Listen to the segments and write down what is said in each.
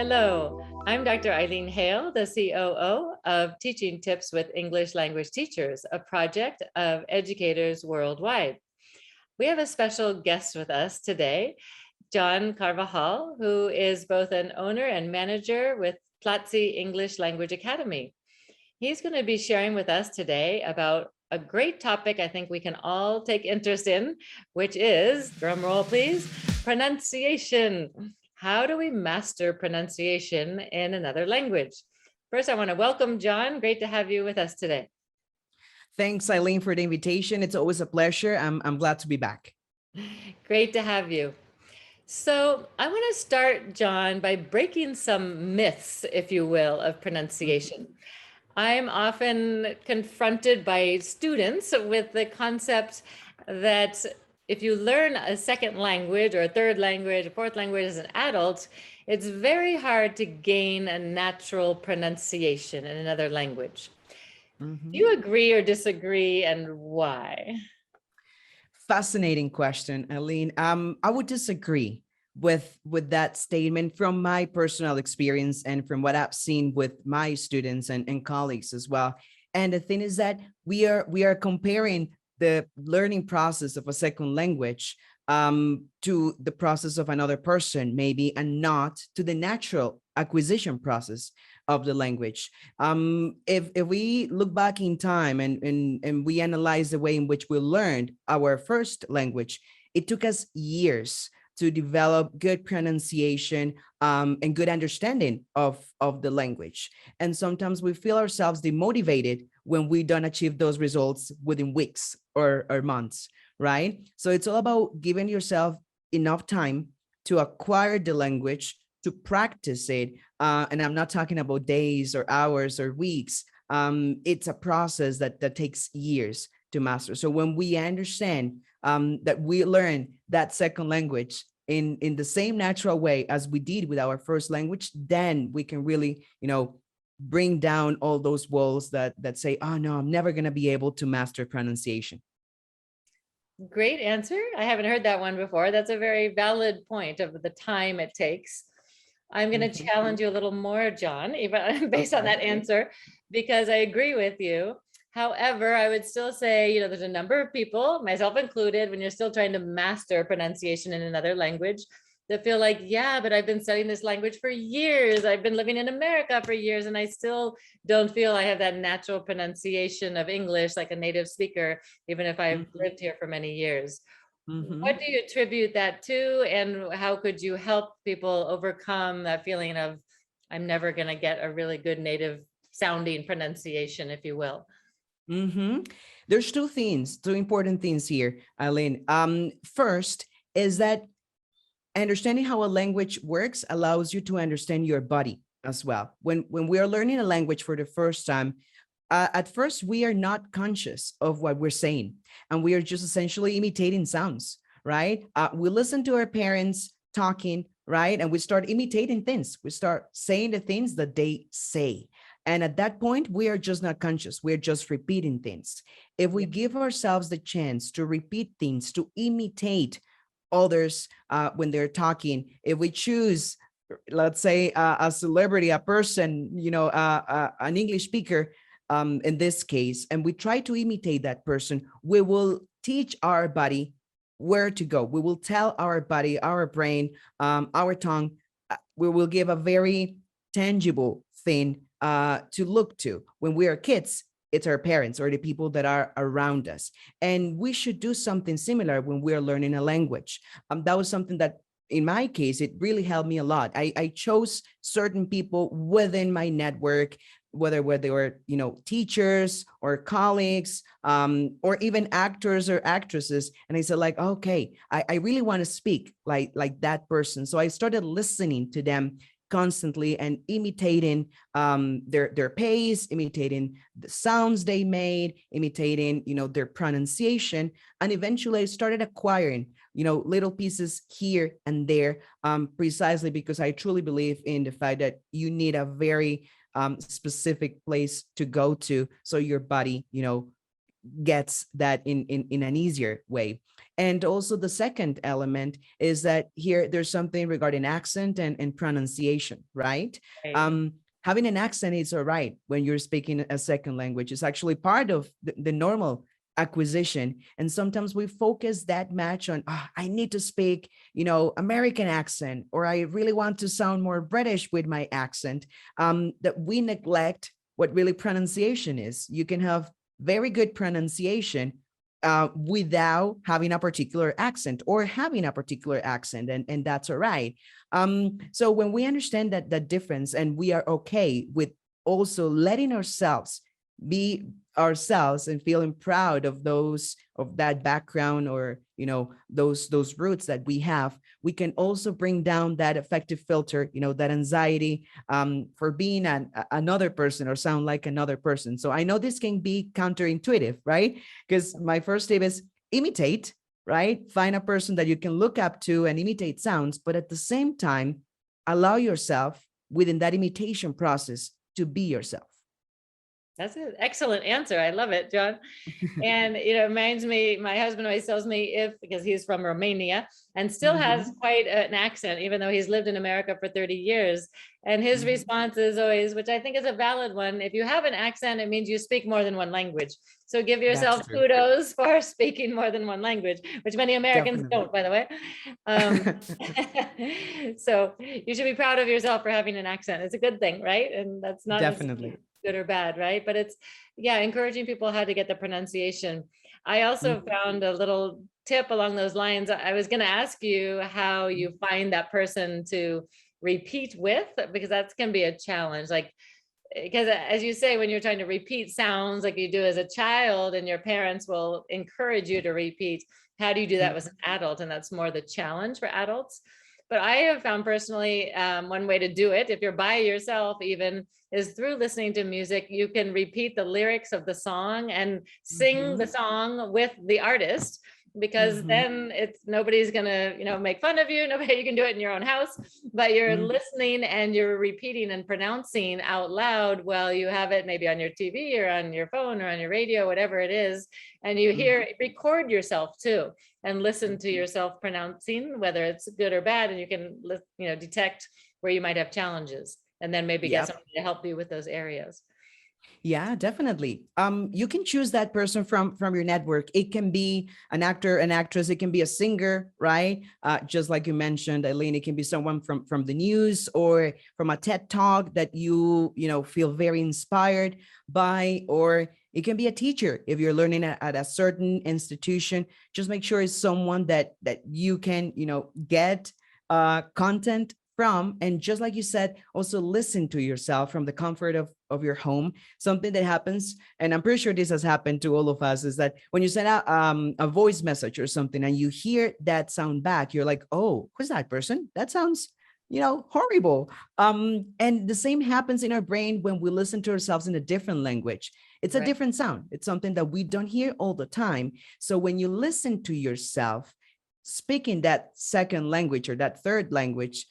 Hello, I'm Dr. Eileen Hale, the COO of Teaching Tips with English Language Teachers, a project of educators worldwide. We have a special guest with us today, John Carvajal, who is both an owner and manager with Platzi English Language Academy. He's going to be sharing with us today about a great topic I think we can all take interest in, which is, drum roll please, pronunciation. How do we master pronunciation in another language? First, I want to welcome John. Great to have you with us today. Thanks, Eileen, for the invitation. It's always a pleasure. I'm glad to be back. Great to have you. So I want to start, John, by breaking some myths, if you will, of pronunciation. I'm often confronted by students with the concept that if you learn a second language or a third language, a fourth language as an adult, it's very hard to gain a natural pronunciation in another language. Do you agree or disagree, and why? Fascinating question, Eileen. I would disagree with that statement from my personal experience and from what I've seen with my students and colleagues as well. And the thing is that we are comparing the learning process of a second language to the process of another person, maybe, and not to the natural acquisition process of the language. If we look back in time and we analyze the way in which we learned our first language, it took us years to develop good pronunciation and good understanding of the language. And sometimes we feel ourselves demotivated when we don't achieve those results within weeks or months, right? So it's all about giving yourself enough time to acquire the language, to practice it. And I'm not talking about days or hours or weeks. It's a process that takes years to master. So when we understand that we learn that second language in the same natural way as we did with our first language, then we can really, bring down all those walls that say, oh no, I'm never going to be able to master pronunciation. Great answer. I haven't heard that one before. That's a very valid point of the time it takes. I'm going to challenge you a little more, John, even based on that answer, because I agree with you. However, I would still say, there's a number of people, myself included, when you're still trying to master pronunciation in another language, that feel like, yeah, but I've been studying this language for years. I've been living in America for years, and I still don't feel I have that natural pronunciation of English like a native speaker, even if I've lived here for many years. What do you attribute that to, and how could you help people overcome that feeling of, I'm never going to get a really good native sounding pronunciation, if you will? There's two important things here, Eileen. First is that understanding how a language works allows you to understand your body as well. When we are learning a language for the first time, at first we are not conscious of what we're saying, and we are just essentially imitating sounds, right? We listen to our parents talking, right? And we start imitating things. We start saying the things that they say. And at that point, we are just not conscious. We're just repeating things. If we give ourselves the chance to repeat things, to imitate others when they're talking, if we choose, let's say, a celebrity, a person, an English speaker, in this case, and we try to imitate that person, we will teach our body where to go. We will tell our body, our brain, our tongue, we will give a very tangible thing to look to. When we are kids, it's our parents or the people that are around us. And we should do something similar when we're learning a language. That was something that, in my case, it really helped me a lot. I chose certain people within my network, whether they were, teachers or colleagues, or even actors or actresses. And I said, like, okay, I really want to speak like that person. So I started listening to them constantly and imitating their pace, imitating the sounds they made, imitating, their pronunciation. And eventually I started acquiring, little pieces here and there, precisely because I truly believe in the fact that you need a very specific place to go to so your body, gets that in an easier way. And also the second element is that here there's something regarding accent and pronunciation, right? Right. Having an accent is all right when you're speaking a second language. It's actually part of the normal acquisition. And sometimes we focus that much on, I need to speak, American accent, or I really want to sound more British with my accent, that we neglect what really pronunciation is. You can have very good pronunciation without having a particular accent or having a particular accent, and that's all right. So when we understand that difference, and we are okay with also letting ourselves be ourselves and feeling proud of that background, or those roots that we have, we can also bring down that affective filter, that anxiety for being another person or sound like another person. So I know this can be counterintuitive, right? Because my first tip is imitate, right? Find a person that you can look up to and imitate sounds, but at the same time, allow yourself within that imitation process to be yourself. That's an excellent answer. I love it, John. And it reminds me, my husband always tells me, because he's from Romania and still has quite an accent, even though he's lived in America for 30 years. And his response is always, which I think is a valid one, if you have an accent, it means you speak more than one language. So give yourself kudos for speaking more than one language, which many Americans don't, by the way. So you should be proud of yourself for having an accent. It's a good thing, right? And that's not Definitely good or bad, right? But it's, encouraging people how to get the pronunciation. I also found a little tip along those lines. I was going to ask you how you find that person to repeat with, because that can be a challenge. Like, because as you say, when you're trying to repeat sounds like you do as a child, and your parents will encourage you to repeat, how do you do that as an adult? And that's more the challenge for adults. But I have found personally, one way to do it, if you're by yourself even, is through listening to music. You can repeat the lyrics of the song and sing the song with the artist, because then nobody's gonna, make fun of you. Nobody, you can do it in your own house, but you're listening and you're repeating and pronouncing out loud while you have it maybe on your TV or on your phone or on your radio, whatever it is. And you record yourself too, and listen to yourself pronouncing, whether it's good or bad, and you can, detect where you might have challenges, and then maybe get somebody to help you with those areas. Yeah, definitely. You can choose that person from your network. It can be an actor, an actress. It can be a singer, right? Just like you mentioned, Eileen, it can be someone from the news or from a TED Talk that you feel very inspired by, or it can be a teacher if you're learning at a certain institution. Just make sure it's someone that you can get content from. And just like you said, also listen to yourself from the comfort of your home. Something that happens, and I'm pretty sure this has happened to all of us, is that when you send out a voice message or something and you hear that sound back, you're like, oh, who's that person? That sounds horrible. And the same happens in our brain when we listen to ourselves in a different language. It's a different sound. It's something that we don't hear all the time. So when you listen to yourself speaking that second language or that third language,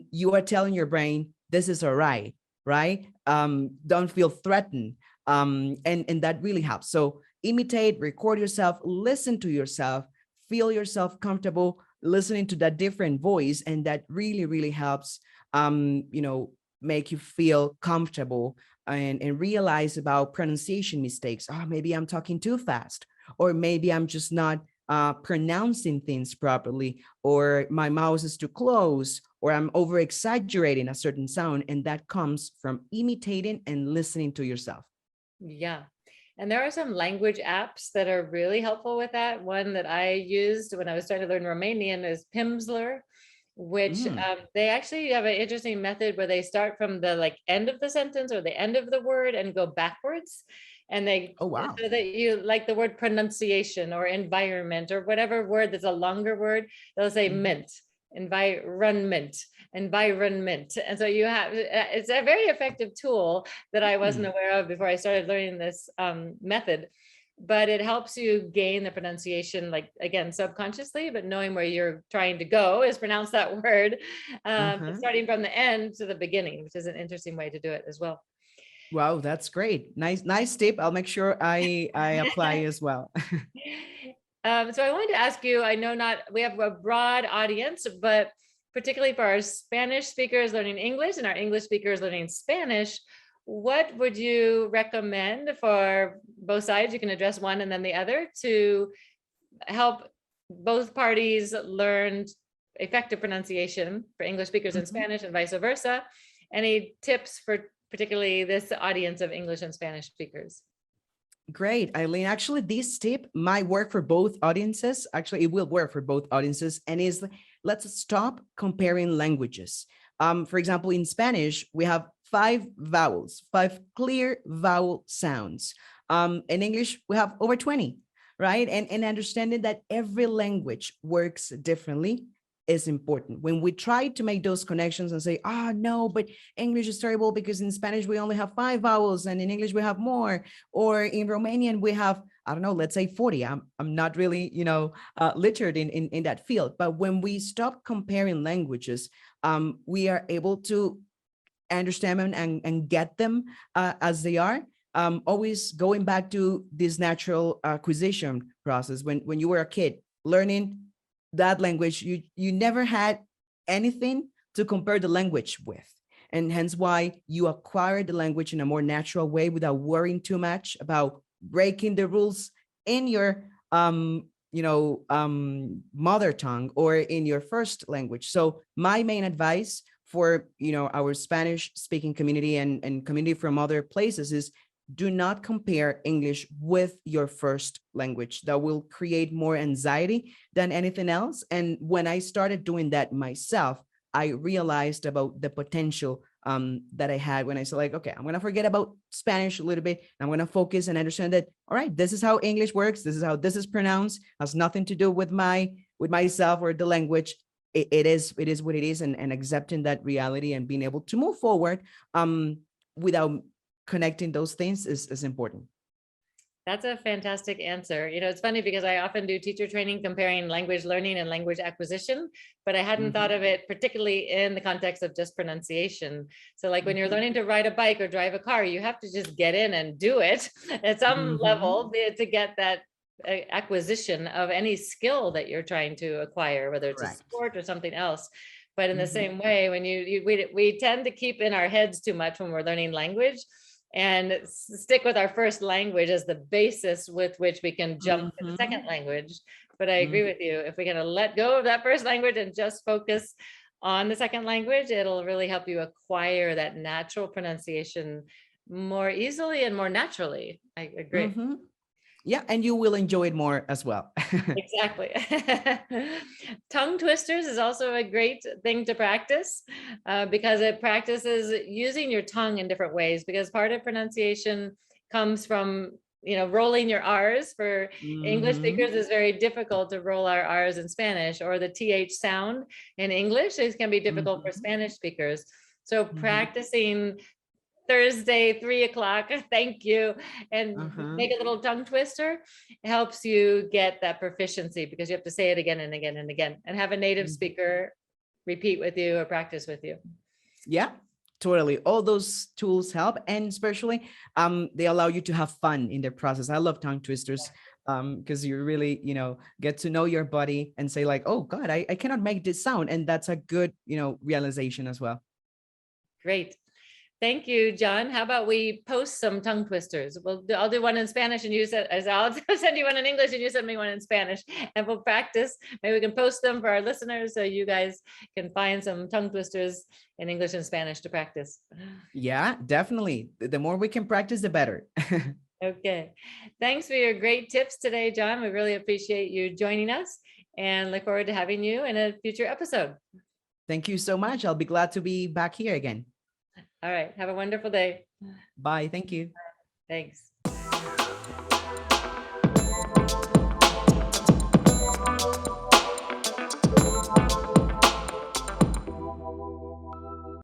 you are telling your brain, this is all right, right? Don't feel threatened. And that really helps. So imitate, record yourself, listen to yourself, feel yourself comfortable listening to that different voice. And that really, really helps, make you feel comfortable and realize about pronunciation mistakes. Oh, maybe I'm talking too fast, or maybe I'm just not pronouncing things properly, or my mouth is too close, or I'm over exaggerating a certain sound. And that comes from imitating and listening to yourself. Yeah. And there are some language apps that are really helpful with that. One that I used when I was starting to learn Romanian is Pimsleur, which they actually have an interesting method where they start from the end of the sentence or the end of the word and go backwards. And they, Oh, wow. so that you like the word pronunciation or environment or whatever word that's a longer word, they'll say mint, environment. And so you have, it's a very effective tool that I wasn't aware of before I started learning this method. But it helps you gain the pronunciation, again, subconsciously, but knowing where you're trying to go is pronounce that word, starting from the end to the beginning, which is an interesting way to do it as well. Wow, that's great. Nice tip. I'll make sure I apply as well. So I wanted to ask you, I know we have a broad audience, but particularly for our Spanish speakers learning English and our English speakers learning Spanish, what would you recommend for both sides? You can address one and then the other to help both parties learn effective pronunciation for English speakers in Spanish and vice versa. Any tips for particularly this audience of English and Spanish speakers? Great, Eileen. Actually, this tip might work for both audiences. Actually, it will work for both audiences. And is let's stop comparing languages. For example, in Spanish, we have 5 vowels, 5 clear vowel sounds. In English, we have over 20, right? And understanding that every language works differently is important. When we try to make those connections and say, no, but English is terrible because in Spanish we only have 5 vowels and in English we have more, or in Romanian we have, I don't know, let's say 40. I'm not really, literate in that field. But when we stop comparing languages, we are able to understand them and get them as they are. Always going back to this natural acquisition process. When you were a kid learning that language, you never had anything to compare the language with, and hence why you acquire the language in a more natural way without worrying too much about breaking the rules in your mother tongue or in your first language. So my main advice for our Spanish speaking community and community from other places is do not compare English with your first language. That will create more anxiety than anything else. And when I started doing that myself, I realized about the potential that I had when I said, like, okay, I'm going to forget about Spanish a little bit. I'm going to focus and understand that, all right, this is how English works. This is how this is pronounced. Has nothing to do with myself or the language. It is what it is, and accepting that reality and being able to move forward without connecting those things is important. That's a fantastic answer. It's funny because I often do teacher training comparing language learning and language acquisition, but I hadn't thought of it particularly in the context of just pronunciation. So like when you're learning to ride a bike or drive a car, you have to just get in and do it at some level to get that acquisition of any skill that you're trying to acquire, whether it's a sport or something else. But in the same way, when we tend to keep in our heads too much when we're learning language, and stick with our first language as the basis with which we can jump to the second language. But I agree with you. If we're going to let go of that first language and just focus on the second language, it'll really help you acquire that natural pronunciation more easily and more naturally. I agree. Yeah, and you will enjoy it more as well. Exactly. Tongue twisters is also a great thing to practice because it practices using your tongue in different ways, because part of pronunciation comes from rolling your R's. For English speakers, it's very difficult to roll our R's in Spanish, or the TH sound in English is can be difficult for Spanish speakers. So practicing Thursday, 3 o'clock, thank you, and make a little tongue twister, helps you get that proficiency, because you have to say it again and again and again, and have a native speaker repeat with you or practice with you. Yeah, totally. All those tools help, and especially they allow you to have fun in the process. I love tongue twisters because you really, get to know your body and say like, oh God, I cannot make this sound. And that's a good, realization as well. Great. Thank you, John. How about we post some tongue twisters? I'll do one in Spanish and you said, I'll send you one in English and you send me one in Spanish, and we'll practice. Maybe we can post them for our listeners so you guys can find some tongue twisters in English and Spanish to practice. Yeah, definitely. The more we can practice, the better. Okay. Thanks for your great tips today, John. We really appreciate you joining us and look forward to having you in a future episode. Thank you so much. I'll be glad to be back here again. All right. Have a wonderful day. Bye. Thank you. Thanks.